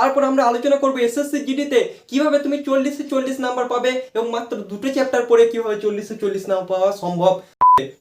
তারপর আমরা আলোচনা করব এসএসসি জিডিতে কিভাবে তুমি 40-40 নাম্বার পাবে এবং মাত্র দুটো চ্যাপ্টার পড়ে কিভাবে 40-40 নাম্বার পাওয়া সম্ভব।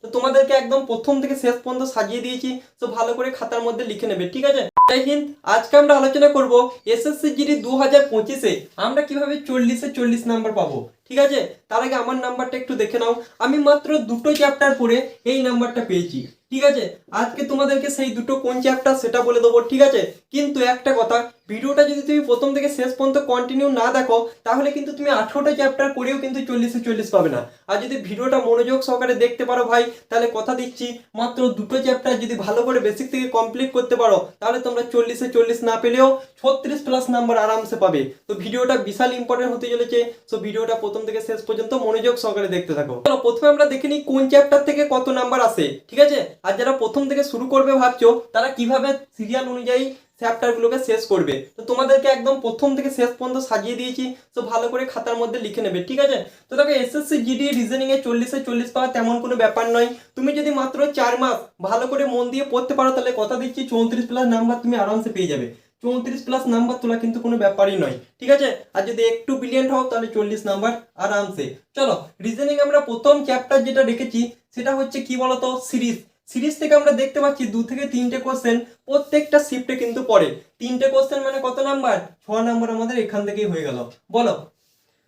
তো তোমাদেরকে একদম প্রথম থেকে শেষ পর্যন্ত সাজিয়ে দিয়েছি, তো ভালো করে খাতার মধ্যে লিখে নেবে, ঠিক আছে। জয় হিন্দ। আজকে আমরা আলোচনা করব এসএসসি জিডি 2025-এ আমরা কিভাবে 40-40 নাম্বার পাবো, ঠিক আছে। তার আগে আমার নাম্বারটা একটু দেখে নাও। আমি মাত্র দুটো চ্যাপ্টার পড়ে এই নাম্বারটা পেয়েছি, ঠিক আছে। আজকে তোমাদেরকে সেই দুটো কোন চ্যাপ্টার সেটা বলে দেবো, ঠিক আছে। কিন্তু একটা কথা, ভিডিওটা যদি তুমি প্রথম থেকে শেষ পর্যন্ত কন্টিনিউ না দেখো তাহলে কিন্তু তুমি 18টা চ্যাপ্টার করেও কিন্তু 40-40 পাবে না। আর যদি ভিডিওটা মনোযোগ সহকারে দেখতে পারো ভাই, তাহলে কথা দিচ্ছি মাত্র দুটো চ্যাপ্টার যদি ভালো করে বেসিক থেকে কমপ্লিট করতে পারো তাহলে তোমরা 40-40 না পেলেও 36+ নাম্বার আরামসে পাবে। তো ভিডিওটা বিশাল ইম্পর্টেন্ট হতে চলেছে, তো ভিডিওটা প্রথম থেকে শেষ পর্যন্ত মনোযোগ সহকারে দেখতে থাকো। চলো প্রথমে আমরা দেখে নিই কোন চ্যাপ্টার থেকে কত নাম্বার আসে, ঠিক আছে। আর যারা প্রথম থেকে শুরু করবে ভাবছো তারা কিভাবে সিরিয়াল অনুযায়ী চ্যাপ্টারগুলোকে শেষ করবে, তো তোমাদেরকে একদম প্রথম থেকে শেষ পর্যন্ত সাজিয়ে দিয়েছি, তো ভালো করে খাতার মধ্যে লিখে নেবে, ঠিক আছে। তো দেখো এসএসসি জিডি রিজনিং এ 40-40 পাওয়া তেমন কোনো ব্যাপার নয়। তুমি যদি মাত্র 4 মাস ভালো করে মন দিয়ে পড়তে পারো তাহলে কথা দিচ্ছি 34+ নাম্বার তুমি আরামসে পেয়ে যাবে। 34+ নাম্বার তোলা কিন্তু কোনো ব্যাপারই নয়, ঠিক আছে। আর যদি একটু ব্রিলিয়েন্ট হও তাহলে 40 নাম্বার আরামসে। চলো রিজনিং আমরা প্রথম চ্যাপ্টার যেটা রেখেছি সেটা হচ্ছে কি বলতো, সিরিজ। সিরিজ থেকে আমরা দেখতে পাচ্ছি 2 থেকে 3টে কোশ্চেন প্রত্যেকটা শিফটে কিন্তু পড়ে। 3টে কোশ্চেন মানে কত নাম্বার, 6 নাম্বার আমাদের এখান থেকেই হয়ে গেল, বলো।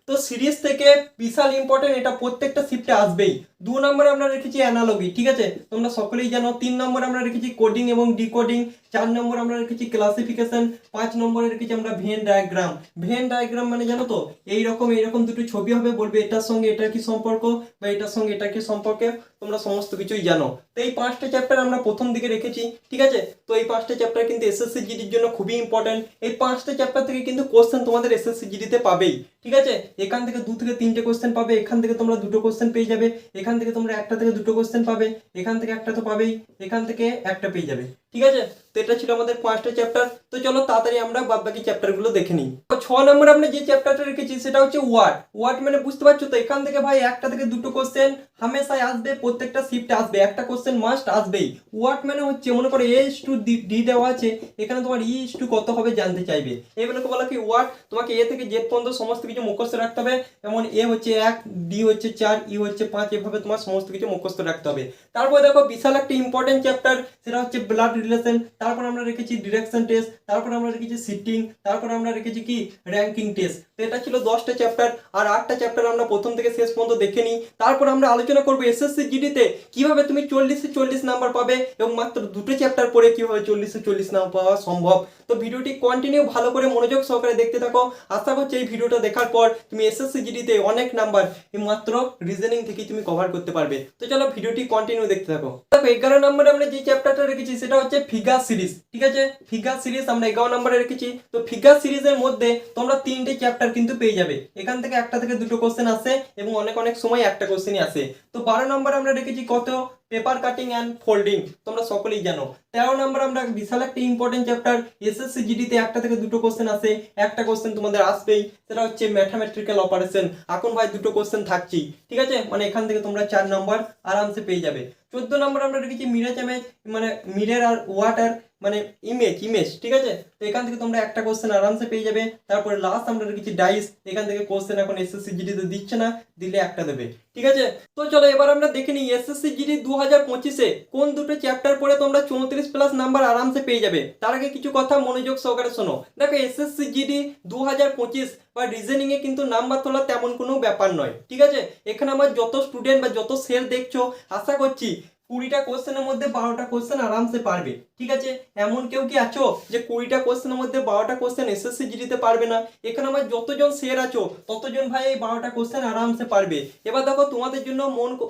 তো সিরিজ থেকে বিশাল ইম্পর্টেন্ট, এটা প্রত্যেকটা শিফটে আসবেই। 2 নম্বর আমরা রেখেছি অ্যানালজি, ঠিক আছে, তোমরা সকলেই জানো। 3 নম্বর আমরা রেখেছি কোডিং এবং ডিকোডিং। 4 নম্বর আমরা রেখেছি ক্লাসিফিকেশন। 5 নম্বরে রেখেছি আমরা ভেন ডায়াগ্রাম। ভেন ডায়াগ্রাম মানে জানো তো, এইরকম দুটো ছবি হবে, বলবে এটার সঙ্গে এটা কি সম্পর্ক বা এটার সঙ্গে এটা কি সম্পর্কে, তোমরা সমস্ত কিছুই জানো। তো এই 5টা চ্যাপ্টার আমরা প্রথম দিকে রেখেছি, ঠিক আছে। তো এই 5টা চ্যাপ্টার কিন্তু এসএসসি জিডির জন্য খুবই ইম্পর্টেন্ট। এই 5টা চ্যাপ্টার থেকে কিন্তু কোশ্চেন তোমাদের এসএসসি জিডিতে পাবেই, ঠিক আছে। এখান থেকে 2 থেকে 3টে কোশ্চেন পাবে, এখান থেকে তোমরা দুটো কোশ্চেন পেয়ে যাবে, এখান থেকে তোমরা একটা থেকে দুটো কোশ্চেন পাবে, এখান থেকে একটা তো পাবেই, এখান থেকে একটা পেয়ে যাবে, ঠিক আছে। তো এটা ছিল আমাদের 5টা চ্যাপ্টার। তো চলো তাড়াতাড়ি আমরা বাকি চ্যাপ্টারগুলো দেখে নিই। 6 নম্বরে আমরা যে চ্যাপ্টারটা রেখেছি সেটা হচ্ছে ওয়ার্ড। ওয়ার্ড মানে বুঝতে পারছো তো, এখান থেকে ভাই একটা থেকে দুটো কোশ্চেন হামেশাই আসবে, প্রত্যেকটা শিফটে আসবে, একটা কোশ্চেন মাস্ট আসবেই। ওয়ার্ড মানে হচ্ছে মনে করো A/D দেওয়া আছে, এখানে তোমার E/2 কত হবে জানতে চাইবে, এগুলোকে বলা কি ওয়ার্ড। তোমাকে A থেকে Z পর্যন্ত সমস্ত কিছু মুখস্থ রাখতে হবে, যেমন A হচ্ছে 1, D হচ্ছে 4, E হচ্ছে 5, এভাবে তোমার সমস্ত কিছু মুখস্থ রাখতে হবে। তারপর দেখো বিশাল একটা ইম্পর্টেন্ট চ্যাপ্টার, সেটা হচ্ছে ব্লাড রিলেশন। তারপর আমরা রেখেছি ডিরেকশন টেস্ট, তারপর আমরা রেখেছি শিফটিং, তারপর আমরা রেখেছি কি র্যাঙ্কিং টেস্ট। তো এটা ছিল 10টা চ্যাপ্টার, আর 8টা চ্যাপ্টার আমরা প্রথম থেকে শেষ পর্যন্ত দেখে নিই। তারপর আমরা আলোচনা করবো এসএসসি জিডিতে কিভাবে তুমি 40-40 নাম্বার পাবে এবং মাত্র দুটো চ্যাপ্টার পড়ে কিভাবে 40-40 নাম্বার পাওয়া সম্ভব। তো ভিডিওটি কন্টিনিউ ভালো করে মনোযোগ সহকারে দেখতে থাকো। আশা করছি এই ভিডিওটা দেখার পর তুমি এসএসসি জিডিতে অনেক নাম্বার মাত্র রিজনিং থেকে তুমি কভার করতে পারবে। তো চলো ভিডিওটি কন্টিনিউ দেখতে থাকো। দেখো 11 নম্বরে আমরা যে চ্যাপ্টারটা রেখেছি সেটা হচ্ছে ফিগার সিরিজ, ঠিক আছে। ফিগার সিরিজ আমরা 11 নম্বরে রেখেছি। তো ফিগার সিরিজের মধ্যে তোমরা 3টে চ্যাপ্টার কিন্তু পেয়ে যাবে, এখান থেকে একটা থেকে দুটো কোশ্চেন আসে এবং অনেক সময় একটা কোশ্চেনই আসে। তো 12 নম্বরে আমরা রেখেছি কত, পেপার কাটিং অ্যান্ড ফোল্ডিং, তোমরা সকলেই জানো। 13 নম্বর আমরা বিশাল একটা ইম্পর্টেন্ট চ্যাপ্টার, এসএসসি জিডিতে একটা থেকে দুটো কোশ্চেন আসে, একটা কোশ্চেন তোমাদের আসবেই, সেটা হচ্ছে ম্যাথামেট্রিক্যাল অপারেশন। এখন ভাই দুটো কোশ্চেন থাকছেই, ঠিক আছে, মানে এখান থেকে তোমরা 4 নম্বর আরামসে পেয়ে যাবে। 14 নম্বর আমরা রেখেছি মিরর ইমেজ, মানে মিরর আর ওয়াটার মানে ইমেজ, ঠিক আছে। তো এখান থেকে তোমরা একটা কোশ্চেন আরামসে পেয়ে যাবে। তারপরে লাস্ট আমরা রেখেছি ডাইস, এখান থেকে কোশ্চেন এখন এসএসসি জিডিতে দিচ্ছে না, দিলে একটা দেবে, ঠিক আছে। তো চলো এবার আমরা দেখে নিই এসএসসি জিডি 2025-এ কোন দুটো চ্যাপ্টার পড়ে তোমরা 34+ নাম্বার আরামসে পেয়ে যাবে। তার আগে কিছু কথা মনোযোগ সহকারে শোনো। দেখো এসএসসি জিডি 2025 বা রিজনিং এ কিন্তু নাম্বার তোলা তেমন কোনো ব্যাপার নয়, ঠিক আছে। এখানে আমার যত স্টুডেন্ট বা যত সেল দেখছো আশা করছি 20টা কোশ্চেনের মধ্যে 12টা কোশ্চেন আরামসে পারবে, ঠিক আছে। এমন কেউ কি আছো যে 20টা কোশ্চেনের মধ্যে 12টা কোশ্চেন এসএসসি জিডিতে পারবে না? এখানে আমার যতজন শেয়ার আছো ততজন ভাই এই 12টা কোশ্চেন আরামসে পারবে। এবার দেখো তোমাদের জন্য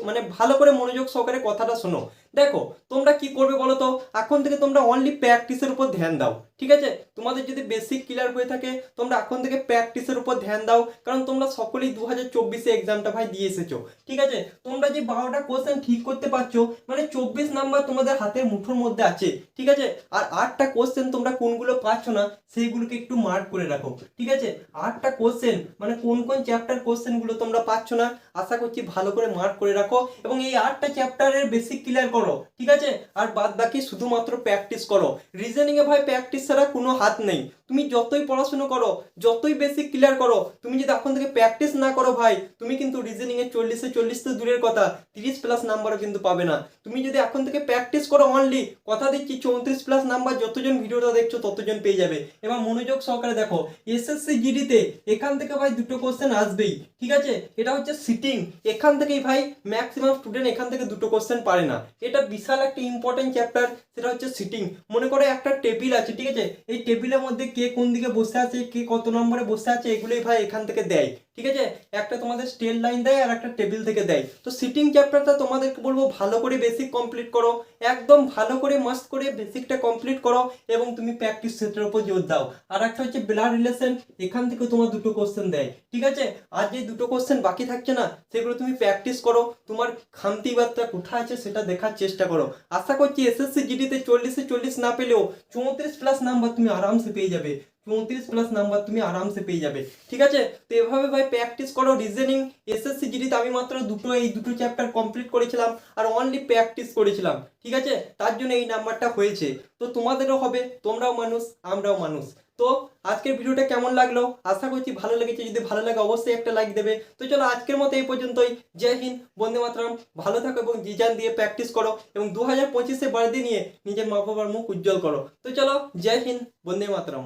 মানে ভালো করে মনোযোগ সহকারে কথাটা শোনো। দেখো তোমরা কি করবে বলো তো, এখন থেকে তোমরা অনলি প্র্যাকটিসের উপর ধ্যান দাও, ঠিক আছে। তোমাদের যদি বেসিক ক্লিয়ার হয়ে থাকে তোমরা এখন থেকে প্র্যাকটিসের উপর ধ্যান দাও, কারণ তোমরা সকলেই 2024-এ এক্সামটা ভাই দিয়ে এসেছো, ঠিক আছে। তোমরা যে 12টা কোশ্চেন ঠিক করতে পারছো মানে 24 নাম্বার তোমাদের হাতের মুঠোর মধ্যে আছে, ঠিক আছে। আর 8টা কোশ্চেন তোমরা কোনগুলো পাচ্ছ না সেইগুলোকে একটু মার্ক করে রাখো, ঠিক আছে। 8টা কোশ্চেন মানে কোন চ্যাপ্টার কোশ্চেনগুলো তোমরা পাচ্ছ না আশা করছি ভালো করে মার্ক করে রাখো এবং এই 8টা চ্যাপ্টারের বেসিক ক্লিয়ার করো, ঠিক আছে। আর বাদ বাকি শুধুমাত্র প্র্যাকটিস করো। রিজনিং এ ভাই প্র্যাকটিস ছাড়া কোনো হাত নেই। তুমি যতই পড়াশোনা করো, যতই বেসিক ক্লিয়ার করো, তুমি যদি এখন থেকে প্র্যাকটিস না করো ভাই, তুমি কিন্তু রিজনিং এর 40 তো দূরের কথা, 30+ নাম্বারও কিন্তু পাবে না। তুমি যদি এখন থেকে প্র্যাকটিস করো অনলি, কথা দিচ্ছি 34+ নাম্বার যতজন ভিডিওটা দেখছো ততজন পেয়ে যাবে। এবার মনোযোগ সহকারে দেখো, এসএসসি জিডিতে এখান থেকে ভাই দুটো কোশ্চেন আসবেই, ঠিক আছে? এটা হচ্ছে সিটিং, এখান থেকেই ভাই ম্যাক্সিমাম স্টুডেন্ট এখান থেকে দুটো কোশ্চেন পারে না। এটা বিশাল একটা ইম্পর্টেন্ট চ্যাপ্টার, সেটা হচ্ছে সিটিং। মনে করো একটা টেবিল আছে, ঠিক আছে? এই টেবিলের মধ্যে কে কোন দিকে বসে আছে, কে কত নম্বরে বসে আছে, এগুলোই ভাই এখান থেকে দেয়, ঠিক আছে? একটা তোমাদের স্ট্রেট লাইন দেয় আর একটা টেবিল থেকে দেয়। তো সিটিং চ্যাপ্টারটা তোমাদেরকে বলবো ভালো করে বেসিক কমপ্লিট করো, একদম ভালো করে মাস্ট করে বেসিকটা কমপ্লিট করো, এবং তুমি প্র্যাকটিস সেটের উপর জোর দাও। আর একটা হচ্ছে ব্লাড রিলেশন, এখান থেকে তোমার দুটো কোশ্চেন দেয়, ঠিক আছে? আর যে দুটো কোশ্চেন বাকি থাকছে না, সেগুলো তুমি প্র্যাকটিস করো, তোমার খামতি বার্তা কোথায় আছে সেটা দেখার চেষ্টা করো। আশা করছি এসএসসি জিডিতে 40 না পেলেও 34+ নাম্বার তুমি আরামসে পেয়ে যাবে, 34+ নাম্বার তুমি আরামসে পেয়ে যাবে, ঠিক আছে? তো এভাবে ভাই প্র্যাকটিস করো রিজনিং। এসএসসি জিডিতে আমি মাত্র এই দুটো চ্যাপ্টার কমপ্লিট করেছিলাম আর অনলি প্র্যাকটিস করেছিলাম, ঠিক আছে? তার জন্য এই নাম্বারটা হয়েছে। তো তোমাদেরও হবে, তোমরাও মানুষ, আমরাও মানুষ। তো আজকের ভিডিওটা কেমন লাগলো? আশা করছি ভালো লেগেছে, যদি ভালো লাগে অবশ্যই একটা লাইক দেবে। তো চলো আজকের মতো এই পর্যন্তই। জয় হিন্দ, বন্দে মাতরম। ভালো থাকো এবং জি জান দিয়ে প্র্যাকটিস করো, এবং 2025-এ বাড়ি নিয়ে নিজের মা বাবার মুখ উজ্জ্বল করো। তো চলো, জয় হিন্দ, বন্দে মাতরম।